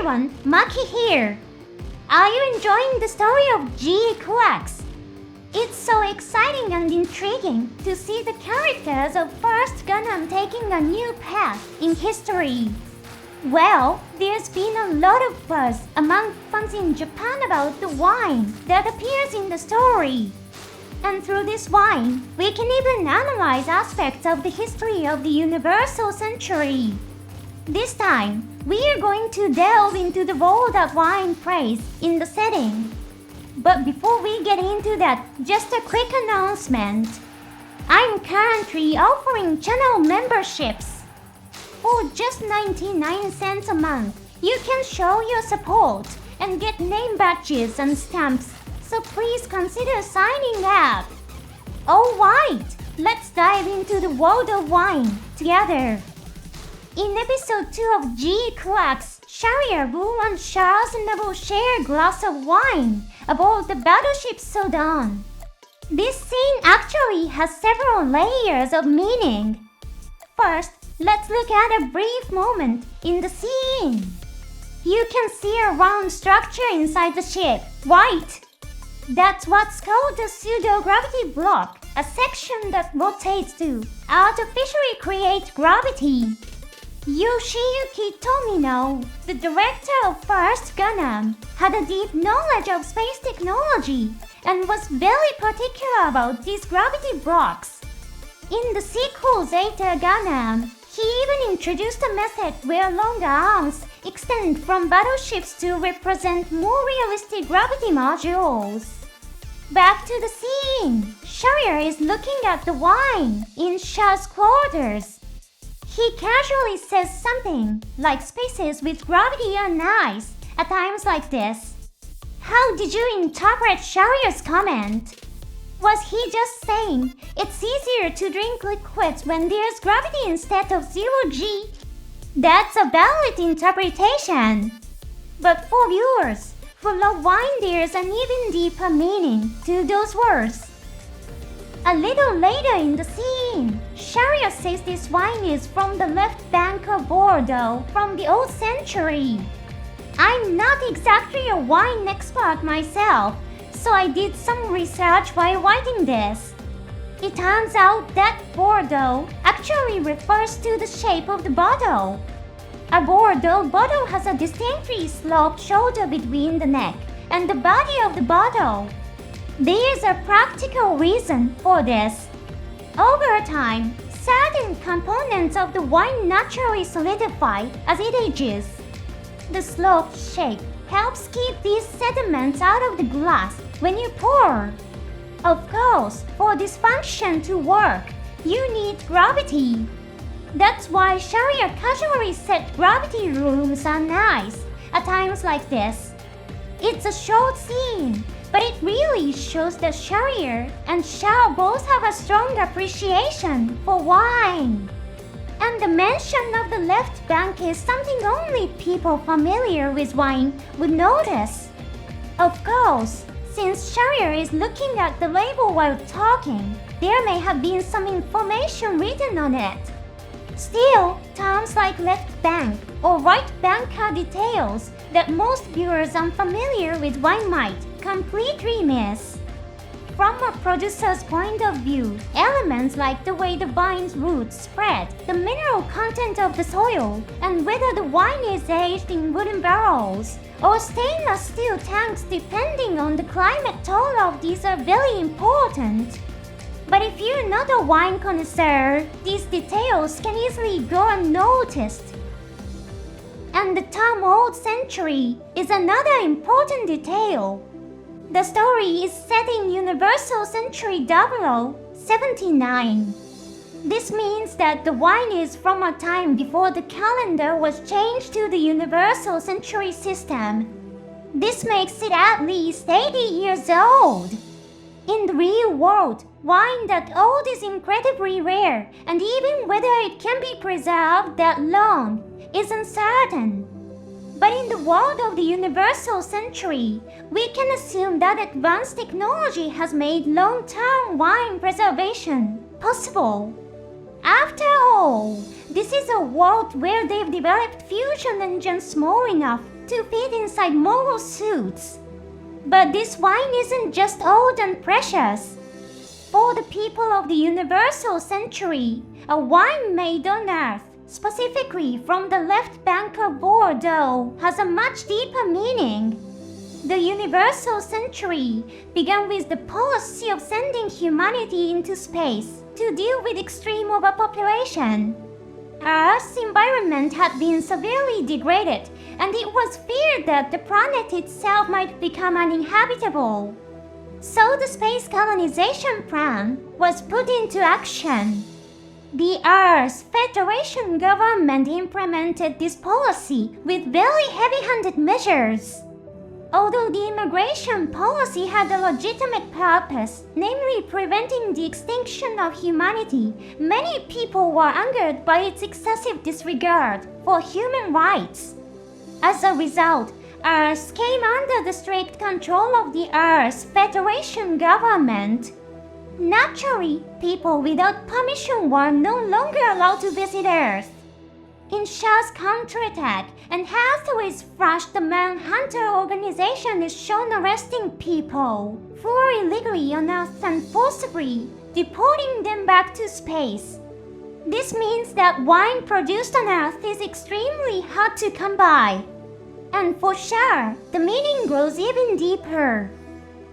everyone, Maki here. Are you enjoying the story of GQuuuuuuX? It's so exciting and intriguing to see the characters of first Gundam taking a new path in history. Well, there's been a lot of buzz among fans in Japan about the wine that appears in the story. And through this wine, we can even analyze aspects of the history of the universal century. This time, we are going to delve into the role that wine plays in the setting. But before we get into that, just a quick announcement. I'm currently offering channel memberships. For just 99 cents a month, you can show your support and get name badges and stamps, so please consider signing up. Alright, let's dive into the world of wine together. In episode 2 of GQuuuuuuX, Char, Boo and Charles Neville share a glass of wine aboard the battleship Sudan. This scene actually has several layers of meaning. First, let's look at a brief moment in the scene. You can see a round structure inside the ship, right? That's what's called a pseudo-gravity block, a section that rotates to artificially create gravity. Yoshiyuki Tomino, the director of First Gundam, had a deep knowledge of space technology and was very particular about these gravity blocks. In the sequel Zeta Gundam, he even introduced a method where longer arms extend from battleships to represent more realistic gravity modules. Back to the scene. Char is looking at the wine in Char's quarters. He casually says something like spaces with gravity are nice at times like this. How did you interpret Char's comment? Was he just saying it's easier to drink liquids when there's gravity instead of zero-G? That's a valid interpretation. But for viewers who love wine, there's an even deeper meaning to those words. A little later in the scene, Char says this wine is from the left bank of Bordeaux from the old century. I'm not exactly a wine expert myself, so I did some research while writing this. It turns out that Bordeaux actually refers to the shape of the bottle. A Bordeaux bottle has a distinctly sloped shoulder between the neck and the body of the bottle. There's a practical reason for this. Over time, certain components of the wine naturally solidify as it ages. The sloped shape helps keep these sediments out of the glass when you pour. Of course, for this function to work, you need gravity. That's why Char casually said gravity rooms are nice at times like this. It's a short scene, but it really shows that Char and Char both have a strong appreciation for wine. And the mention of the left bank is something only people familiar with wine would notice. Of course, since Char is looking at the label while talking, there may have been some information written on it. Still, terms like left bank or right bank are details that most viewers unfamiliar with wine might completely miss. From a producer's point of view, elements like the way the vine's roots spread, the mineral content of the soil, and whether the wine is aged in wooden barrels or stainless steel tanks depending on the climate, all of these are very important. But if you're not a wine connoisseur, these details can easily go unnoticed. And the term old century is another important detail. The story is set in Universal Century 0079. This means that the wine is from a time before the calendar was changed to the Universal Century system. This makes it at least 80 years old. In the real world, wine that old is incredibly rare, and even whether it can be preserved that long is uncertain. But in the world of the Universal Century, we can assume that advanced technology has made long-term wine preservation possible. After all, this is a world where they've developed fusion engines small enough to fit inside moral suits. But this wine isn't just old and precious. For the people of the universal century, a wine made on earth, specifically from the left bank of Bordeaux, has a much deeper meaning. The universal century began with the policy of sending humanity into space to deal with extreme overpopulation. Earth's environment had been severely degraded, and it was feared that the planet itself might become uninhabitable. So the space colonization plan was put into action. The Earth's Federation government implemented this policy with very heavy-handed measures. Although the immigration policy had a legitimate purpose, namely preventing the extinction of humanity, many people were angered by its excessive disregard for human rights. As a result, Earth came under the strict control of the Earth's Federation government. Naturally, people without permission were no longer allowed to visit Earth. In Char's counterattack, and Hathaway's Flash, the Manhunter organization is shown arresting people who are illegally on Earth and forcibly deporting them back to space. This means that wine produced on Earth is extremely hard to come by. And for Char, the meaning grows even deeper.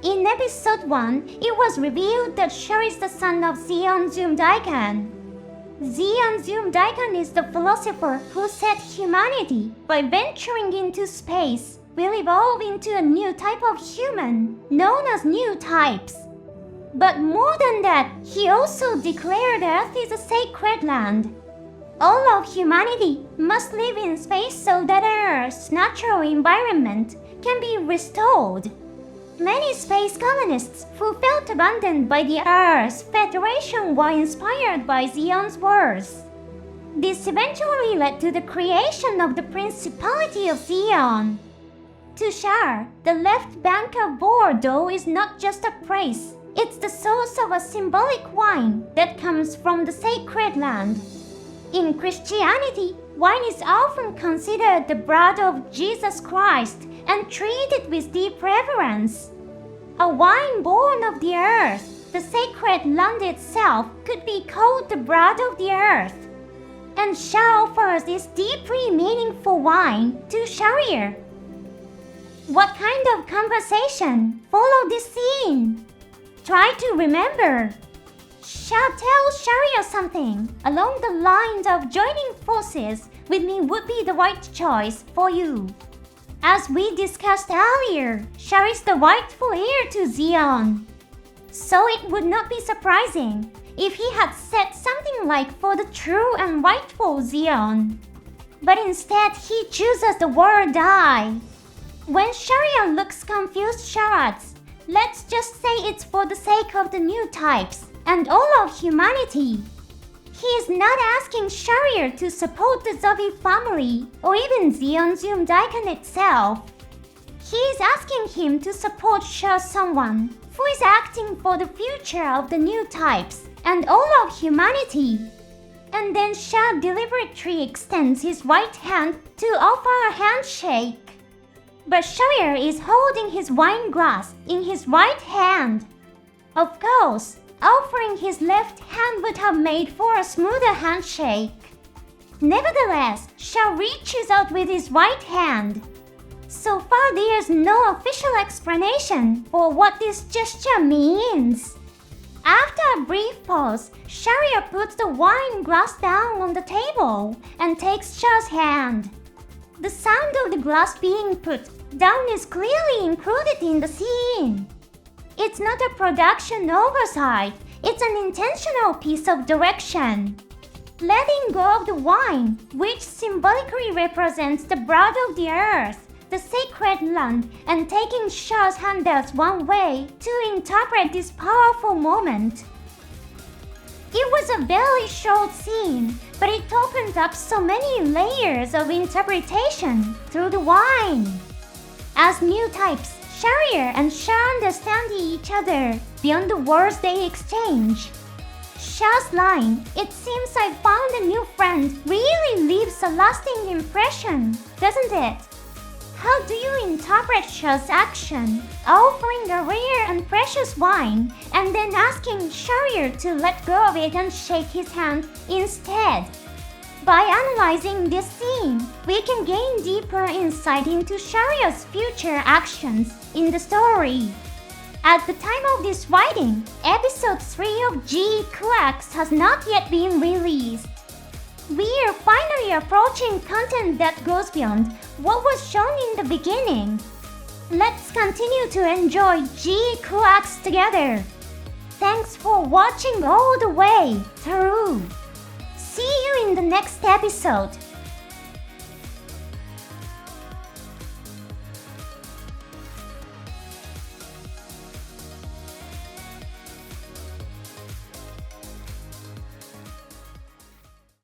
In episode 1, it was revealed that Char is the son of Zeon Zoom-Daikan. Zeon Zoom-Daikan is the philosopher who said humanity, by venturing into space, will evolve into a new type of human, known as new types. But more than that, he also declared Earth is a sacred land. All of humanity must live in space so that Earth's natural environment can be restored. Many space colonists who felt abandoned by the Earth's Federation were inspired by Zeon's words. This eventually led to the creation of the Principality of Zeon. To Char, the left bank of Bordeaux is not just a place, it's the source of a symbolic wine that comes from the sacred land. In Christianity, wine is often considered the blood of Jesus Christ and treated with deep reverence. A wine born of the earth, the sacred land itself, could be called the blood of the earth. And Char offers this deeply meaningful wine to Sharir. What kind of conversation followed this scene? Try to remember. Char tells Sharir something along the lines of joining forces with me would be the right choice for you. As we discussed earlier, Char is the rightful heir to Zeon. So it would not be surprising if he had said something like for the true and rightful Zeon. But instead he chooses the word I. When Sharir looks confused, Char adds, let's just say it's for the sake of the new types and all of humanity. He is not asking Sharir to support the Zombie family or even Zeon Zoom-Daikan itself. He is asking him to support someone who is acting for the future of the new types and all of humanity. And then Char deliberately extends his right hand to offer a handshake. But Sharir is holding his wine glass in his right hand. Of course, offering his left hand would have made for a smoother handshake. Nevertheless, Char reaches out with his right hand. So far, there's no official explanation for what this gesture means. After a brief pause, Sharir puts the wine glass down on the table and takes Char's hand. The sound of the glass being put down is clearly included in the scene. It's not a production oversight, it's an intentional piece of direction. Letting go of the wine, which symbolically represents the blood of the earth, the sacred land, and taking Char's hand as one way to interpret this powerful moment. It was a very short scene, but it opened up so many layers of interpretation through the wine. As new types, Sharir and Char understand each other beyond the words they exchange. Char's line, "It seems I found a new friend," really leaves a lasting impression, doesn't it? How do you interpret Char's action, offering a rare and precious wine and then asking Char to let go of it and shake his hand instead? By analyzing this scene, we can gain deeper insight into Char's future actions in the story. At the time of this writing, episode 3 of GQuuuuuuX has not yet been released. We are finally approaching content that goes beyond what was shown in the beginning. Let's continue to enjoy GQuuuuuuX together. Thanks for watching all the way through. See you in the next episode.